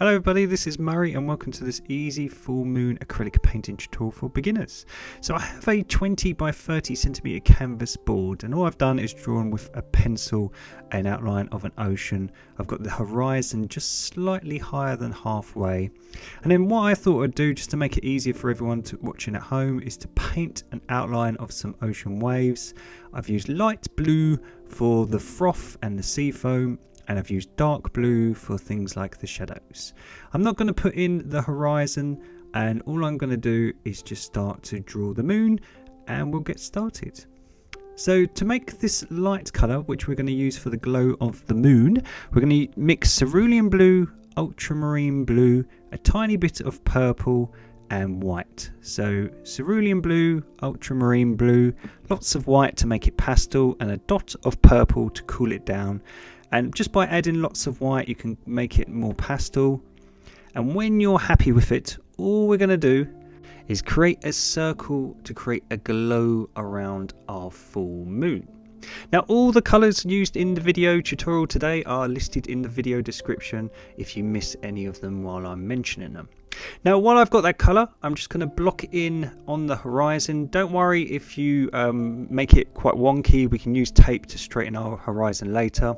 Hello everybody, this is Murray and welcome to this easy full moon acrylic painting tutorial for beginners. So I have a 20 by 30 centimeter canvas board and all I've done is drawn with a pencil an outline of an ocean. I've got the horizon just slightly higher than halfway, and then what I thought I'd do just to make it easier for everyone watching at home is to paint an outline of some ocean waves. I've used light blue for the froth and the sea foam, and I've used dark blue for things like the shadows. I'm not going to put in the horizon, and all I'm going to do is just start to draw the moon and we'll get started. So to make this light colour, which we're going to use for the glow of the moon, we're going to mix cerulean blue, ultramarine blue, a tiny bit of purple and white. So cerulean blue, ultramarine blue, lots of white to make it pastel, and a dot of purple to cool it down. And just by adding lots of white you can make it more pastel. And when you're happy with it, all we're going to do is create a circle to create a glow around our full moon. Now all the colours used in the video tutorial today are listed in the video description if you miss any of them while I'm mentioning them. Now while I've got that colour, I'm just going to block in on the horizon. Don't worry if you make it quite wonky, we can use tape to straighten our horizon later.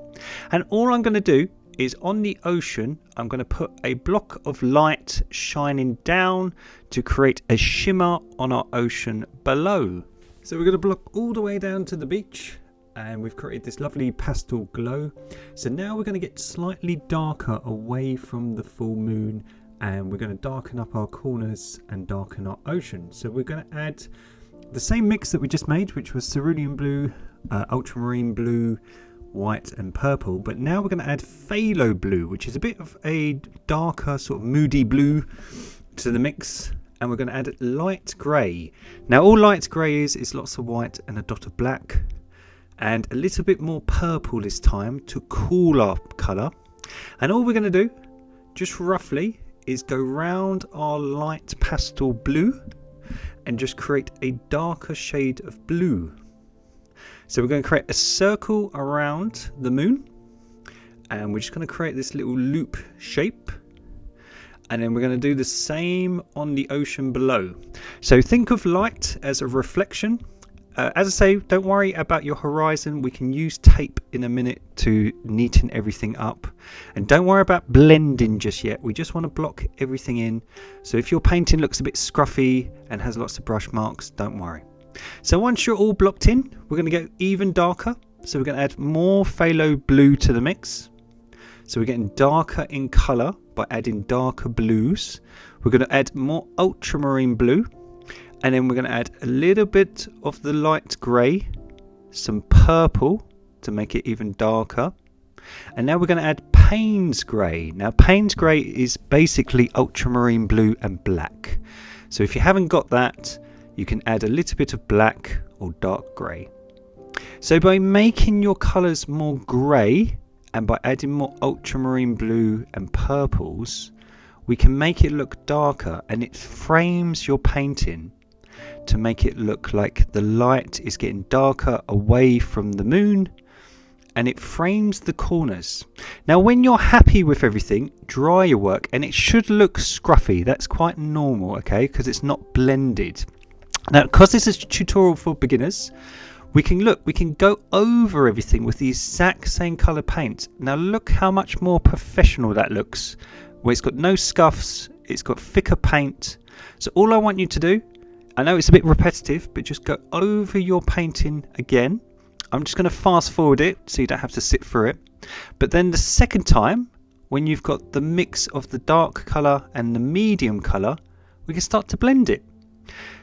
And all I'm going to do is on the ocean, I'm going to put a block of light shining down to create a shimmer on our ocean below. So we're going to block all the way down to the beach, and we've created this lovely pastel glow. So now we're going to get slightly darker away from the full moon, and we're going to darken up our corners and darken our ocean. So we're going to add the same mix that we just made, which was cerulean blue, ultramarine blue, white and purple, but now we're going to add phthalo blue, which is a bit of a darker sort of moody blue to the mix, and we're going to add light grey. Now all light grey is lots of white and a dot of black, and a little bit more purple this time to cool our colour. And all we're going to do, just roughly, is go round our light pastel blue and just create a darker shade of blue. So we're going to create a circle around the moon, and we're just going to create this little loop shape, and then we're going to do the same on the ocean below. So think of light as a reflection. As I say, don't worry about your horizon, we can use tape in a minute to neaten everything up. And don't worry about blending just yet, we just want to block everything in. So if your painting looks a bit scruffy and has lots of brush marks, don't worry. So once you're all blocked in, we're going to go even darker. So we're going to add more phthalo blue to the mix. So we're getting darker in colour by adding darker blues. We're going to add more ultramarine blue. And then we're going to add a little bit of the light grey, some purple to make it even darker. And now we're going to add Payne's grey. Now Payne's grey is basically ultramarine blue and black. So if you haven't got that, you can add a little bit of black or dark grey. So by making your colours more grey and by adding more ultramarine blue and purples, we can make it look darker, and it frames your painting to make it look like the light is getting darker away from the moon, and it frames the corners. Now when you're happy with everything, dry your work, and it should look scruffy. That's quite normal, okay, because it's not blended. Now because this is a tutorial for beginners, we can go over everything with the exact same colour paint. Now look how much more professional that looks, where it's got no scuffs, it's got thicker paint. So all I want you to do, I know it's a bit repetitive, but just go over your painting again. I'm just going to fast forward it so you don't have to sit through it. But then the second time, when you've got the mix of the dark colour and the medium colour, we can start to blend it.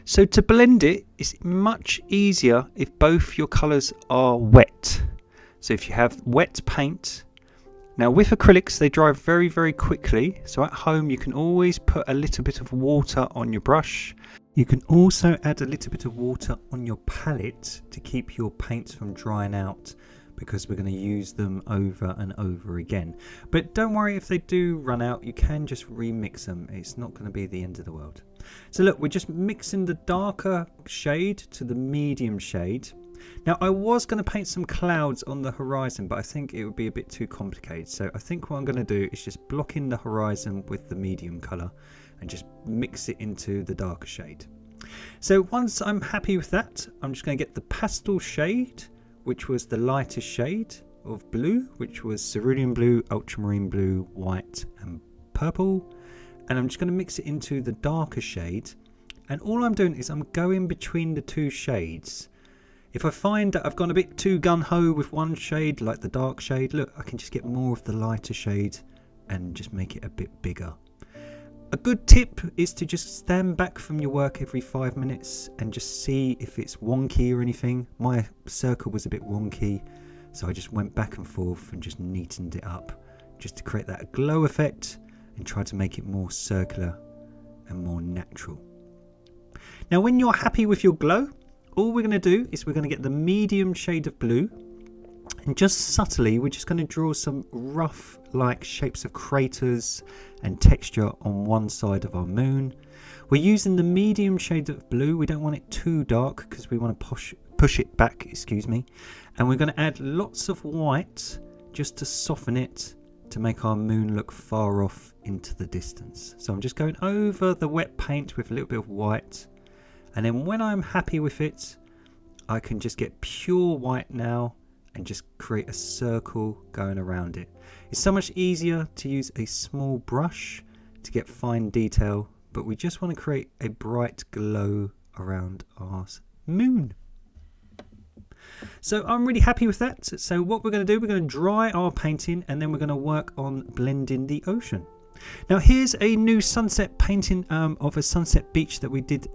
So to blend it is much easier if both your colours are wet. So if you have wet paint, now with acrylics they dry very, very quickly. So at home you can always put a little bit of water on your brush. You can also add a little bit of water on your palette to keep your paints from drying out, because we're going to use them over and over again. But don't worry if they do run out, you can just remix them. It's not going to be the end of the world. So look, we're just mixing the darker shade to the medium shade. Now I was going to paint some clouds on the horizon, but I think it would be a bit too complicated. So I think what I'm going to do is just block in the horizon with the medium colour and just mix it into the darker shade. So once I'm happy with that, I'm just going to get the pastel shade, which was the lightest shade of blue, which was cerulean blue, ultramarine blue, white and purple. And I'm just going to mix it into the darker shade. And all I'm doing is I'm going between the two shades. If I find that I've gone a bit too gung-ho with one shade, like the dark shade, look, I can just get more of the lighter shade and just make it a bit bigger. A good tip is to just stand back from your work every 5 minutes and just see if it's wonky or anything. My circle was a bit wonky, so I just went back and forth and just neatened it up just to create that glow effect and try to make it more circular and more natural. Now when you're happy with your glow, all we're going to do is we're going to get the medium shade of blue, and just subtly we're just going to draw some rough like shapes of craters and texture on one side of our moon. We're using the medium shade of blue. We don't want it too dark because we want to push it back, and we're going to add lots of white just to soften it, to make our moon look far off into the distance. So I'm just going over the wet paint with a little bit of white. And then when I'm happy with it, I can just get pure white now and just create a circle going around it. It's so much easier to use a small brush to get fine detail, but we just want to create a bright glow around our moon. So I'm really happy with that. So what we're going to do, we're going to dry our painting and then we're going to work on blending the ocean. Now here's a new sunset painting of a sunset beach that we did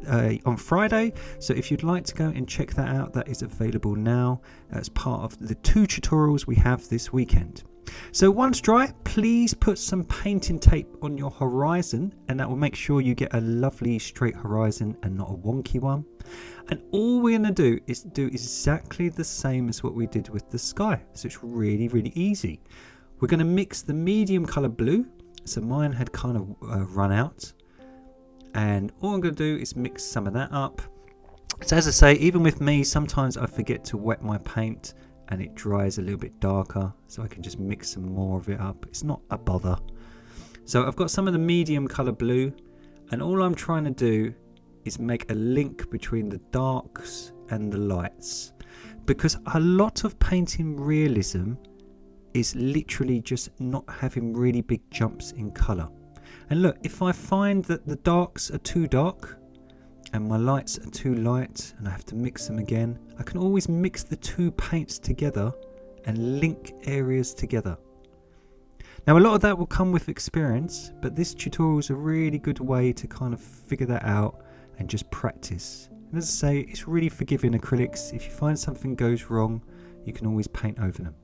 on Friday. So if you'd like to go and check that out, that is available now as part of the 2 tutorials we have this weekend. So once dry, please put some painting tape on your horizon, and that will make sure you get a lovely straight horizon and not a wonky one. And all we're going to do is do exactly the same as what we did with the sky. So it's really, really easy. We're going to mix the medium colour blue. So mine had kind of run out, and all I'm going to do is mix some of that up. So as I say, even with me, sometimes I forget to wet my paint and it dries a little bit darker, so I can just mix some more of it up. It's not a bother. So I've got some of the medium colour blue, and all I'm trying to do is make a link between the darks and the lights, because a lot of painting realism is literally just not having really big jumps in colour. And look, if I find that the darks are too dark and my lights are too light and I have to mix them again, I can always mix the two paints together and link areas together. Now a lot of that will come with experience, but this tutorial is a really good way to kind of figure that out and just practice. And as I say, it's really forgiving acrylics. If you find something goes wrong, you can always paint over them.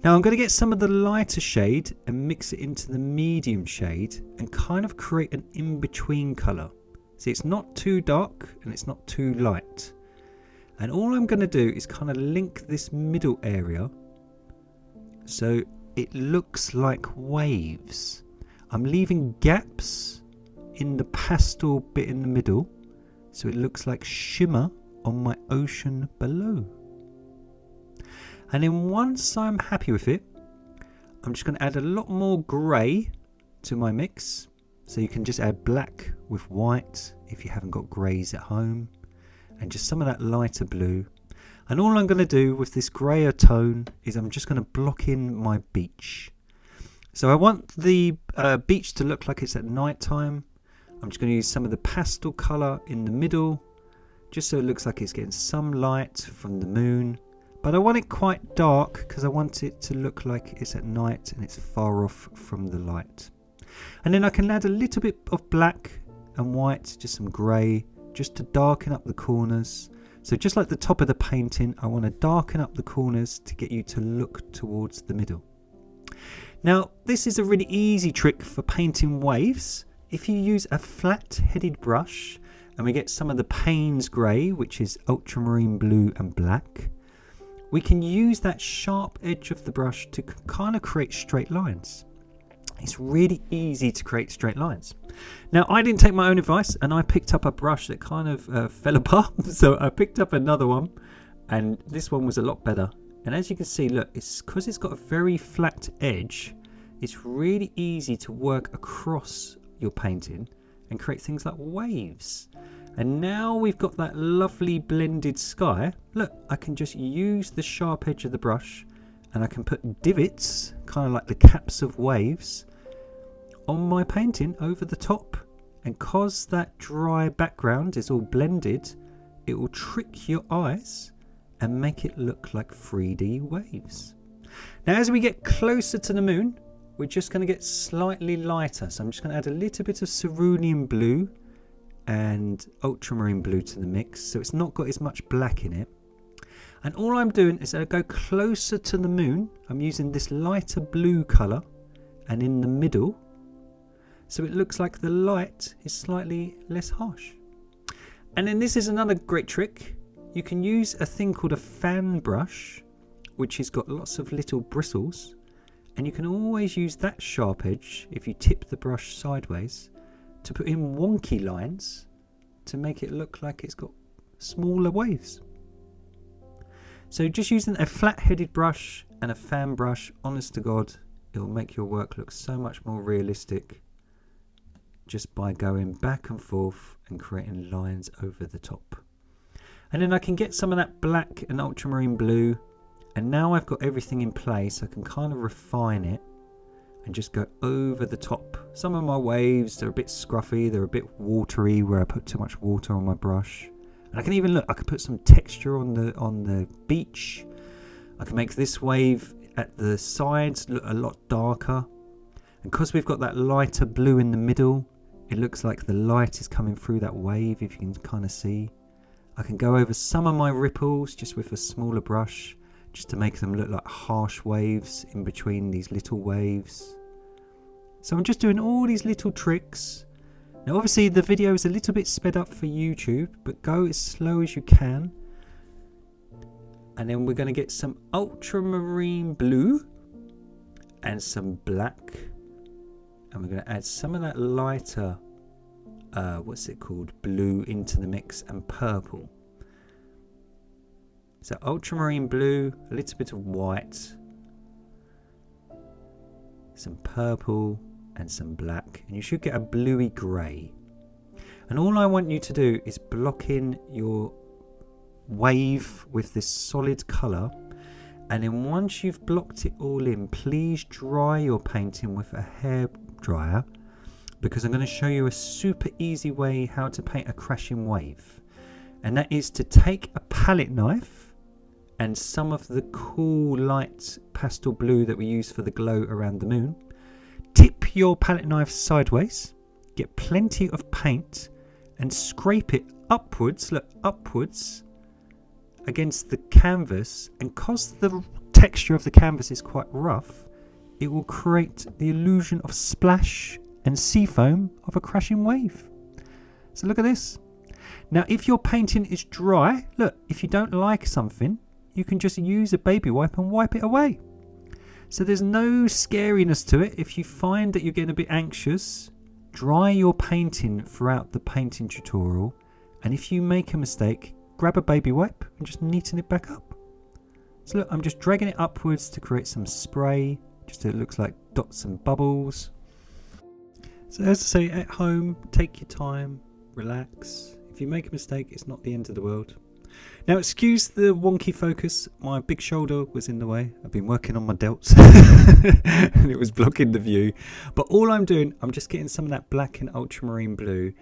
Now I'm going to get some of the lighter shade and mix it into the medium shade and kind of create an in-between colour. See, it's not too dark and it's not too light. And all I'm going to do is kind of link this middle area so it looks like waves. I'm leaving gaps in the pastel bit in the middle so it looks like shimmer on my ocean below. And then once I'm happy with it, I'm just going to add a lot more grey to my mix. So you can just add black with white if you haven't got greys at home, and just some of that lighter blue. And all I'm going to do with this greyer tone is I'm just going to block in my beach. So I want the beach to look like it's at night time. I'm just going to use some of the pastel colour in the middle, just so it looks like it's getting some light from the moon. But I want it quite dark because I want it to look like it's at night and it's far off from the light. And then I can add a little bit of black and white, just some grey, just to darken up the corners. So just like the top of the painting, I want to darken up the corners to get you to look towards the middle. Now, this is a really easy trick for painting waves. If you use a flat-headed brush and we get some of the Payne's grey, which is ultramarine blue and black, we can use that sharp edge of the brush to kind of create straight lines. It's really easy to create straight lines. Now, I didn't take my own advice and I picked up a brush that kind of fell apart. So I picked up another one and this one was a lot better. And as you can see, look, it's because it's got a very flat edge, it's really easy to work across your painting and create things like waves. And now we've got that lovely blended sky. Look, I can just use the sharp edge of the brush and I can put divots, kind of like the caps of waves, on my painting over the top. And cause that dry background is all blended, it will trick your eyes and make it look like 3D waves. Now as we get closer to the moon, we're just going to get slightly lighter. So I'm just going to add a little bit of cerulean blue and ultramarine blue to the mix, so it's not got as much black in it. And all I'm doing is I go closer to the moon, I'm using this lighter blue colour, and in the middle, so it looks like the light is slightly less harsh. And then this is another great trick. You can use a thing called a fan brush, which has got lots of little bristles, and you can always use that sharp edge if you tip the brush sideways to put in wonky lines to make it look like it's got smaller waves. So just using a flat-headed brush and a fan brush, honest to God, it will make your work look so much more realistic just by going back and forth and creating lines over the top. And then I can get some of that black and ultramarine blue, and now I've got everything in place, I can kind of refine it and just go over the top. Some of my waves, they're a bit scruffy, they're a bit watery where I put too much water on my brush. And I can even look, I can put some texture on the beach. I can make this wave at the sides look a lot darker. And because we've got that lighter blue in the middle, it looks like the light is coming through that wave, if you can kind of see. I can go over some of my ripples just with a smaller brush, just to make them look like harsh waves in between these little waves. So I'm just doing all these little tricks. Now obviously the video is a little bit sped up for YouTube, but go as slow as you can. And then we're going to get some ultramarine blue and some black. And we're going to add some of that lighter, blue into the mix, and purple. So ultramarine blue, a little bit of white, some purple and some black, and you should get a bluey grey. And all I want you to do is block in your wave with this solid colour, and then once you've blocked it all in, please dry your painting with a hairdryer, because I'm going to show you a super easy way how to paint a crashing wave. And that is to take a palette knife and some of the cool light pastel blue that we use for the glow around the moon. Tip your palette knife sideways, get plenty of paint and scrape it upwards, look upwards against the canvas, and because the texture of the canvas is quite rough, it will create the illusion of splash and sea foam of a crashing wave. So look at this. Now if your painting is dry, look, if you don't like something, you can just use a baby wipe and wipe it away. So there's no scariness to it. If you find that you're getting a bit anxious, dry your painting throughout the painting tutorial, and if you make a mistake, grab a baby wipe and just neaten it back up. So look, I'm just dragging it upwards to create some spray, just so it looks like dots and bubbles. So as I say, at home, take your time, relax. If you make a mistake, it's not the end of the world. Now excuse the wonky focus, my big shoulder was in the way. I've been working on my delts and it was blocking the view. But all I'm doing, I'm just getting some of that black and ultramarine blue.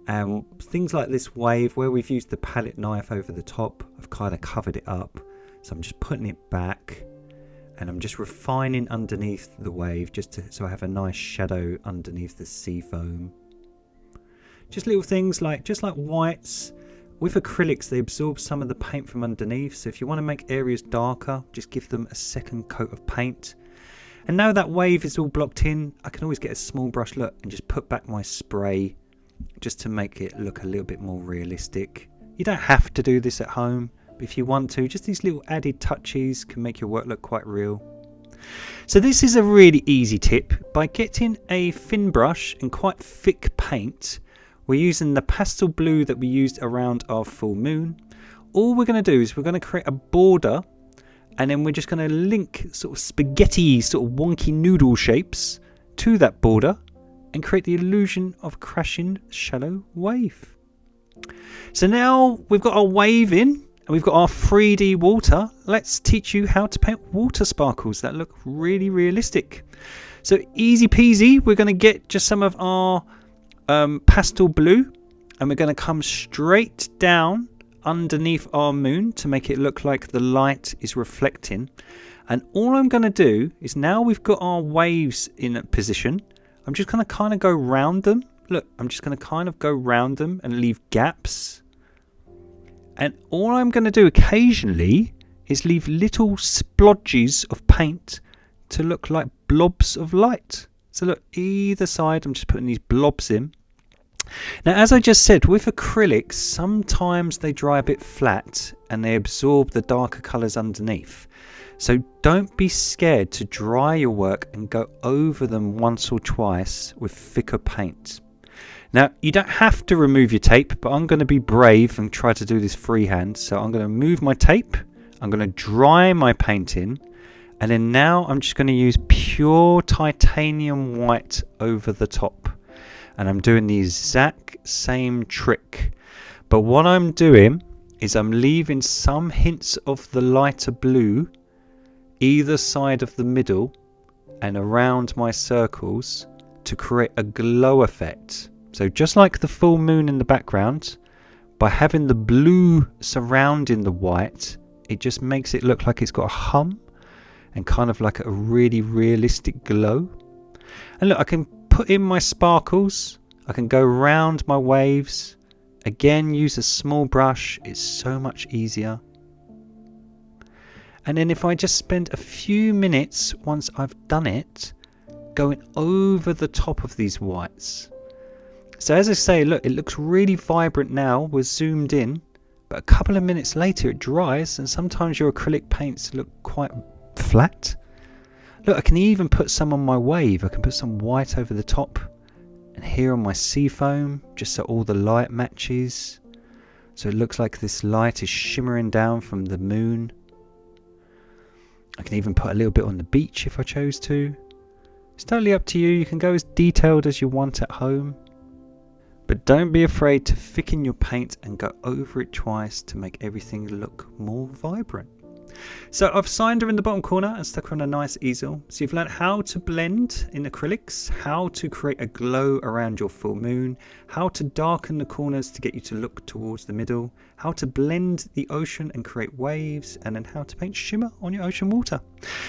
And things like this wave where we've used the palette knife over the top, I've kind of covered it up. So I'm just putting it back and I'm just refining underneath the wave so I have a nice shadow underneath the sea foam. Just little things like, just like whites. With acrylics, they absorb some of the paint from underneath, so if you want to make areas darker, just give them a second coat of paint. And now that wave is all blocked in, I can always get a small brush, look, and just put back my spray just to make it look a little bit more realistic. You don't have to do this at home, but if you want to, just these little added touches can make your work look quite real. So this is a really easy tip. By getting a thin brush and quite thick paint, we're using the pastel blue that we used around our full moon. all we're going to do is we're going to create a border, and then we're just going to link sort of spaghetti, sort of wonky noodle shapes to that border and create the illusion of a crashing shallow wave. So now we've got our wave in and we've got our 3D water. Let's teach you how to paint water sparkles that look really realistic. So easy peasy, we're going to get just some of our pastel blue, and we're going to come straight down underneath our moon to make it look like the light is reflecting. And all I'm going to do is, now we've got our waves in a position, I'm just going to kind of go round them. Look, I'm just going to kind of go round them and leave gaps. And all I'm going to do occasionally is leave little splodges of paint to look like blobs of light. So look, either side I'm just putting these blobs in. Now, as I just said, with acrylics, sometimes they dry a bit flat and they absorb the darker colours underneath. So don't be scared to dry your work and go over them once or twice with thicker paint. Now, you don't have to remove your tape, but I'm going to be brave and try to do this freehand. So I'm going to remove my tape, I'm going to dry my paint in, and then now I'm just going to use pure titanium white over the top. And I'm doing the exact same trick. But what I'm doing is I'm leaving some hints of the lighter blue either side of the middle and around my circles to create a glow effect. So just like the full moon in the background, by having the blue surrounding the white, it just makes it look like it's got a hum and kind of like a really realistic glow. And look, I can put in my sparkles, I can go around my waves, again use a small brush, it's so much easier. And then if I just spend a few minutes once I've done it going over the top of these whites. So as I say, look, it looks really vibrant now, we're zoomed in, but a couple of minutes later it dries and sometimes your acrylic paints look quite flat. Look, I can even put some on my wave, I can put some white over the top and here on my sea foam, just so all the light matches. So it looks like this light is shimmering down from the moon. I can even put a little bit on the beach if I chose to. It's totally up to you, you can go as detailed as you want at home. But don't be afraid to thicken your paint and go over it twice to make everything look more vibrant. So I've signed her in the bottom corner and stuck her on a nice easel. So you've learned how to blend in acrylics, how to create a glow around your full moon, how to darken the corners to get you to look towards the middle, how to blend the ocean and create waves, and then how to paint shimmer on your ocean water.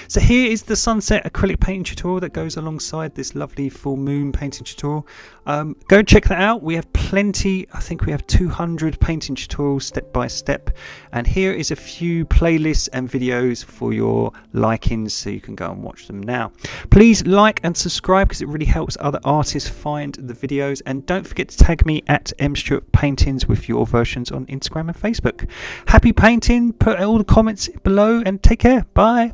So here is the sunset acrylic painting tutorial that goes alongside this lovely full moon painting tutorial. Go and check that out. We have plenty, I think we have 200 painting tutorials step by step, and here is a few playlists and videos for your likings so you can go and watch them now. Please like and subscribe because it really helps other artists find the videos, and don't forget to tag me at mstewartpaintings with your versions on Instagram and Facebook. Happy painting, put all the comments below and take care. Bye.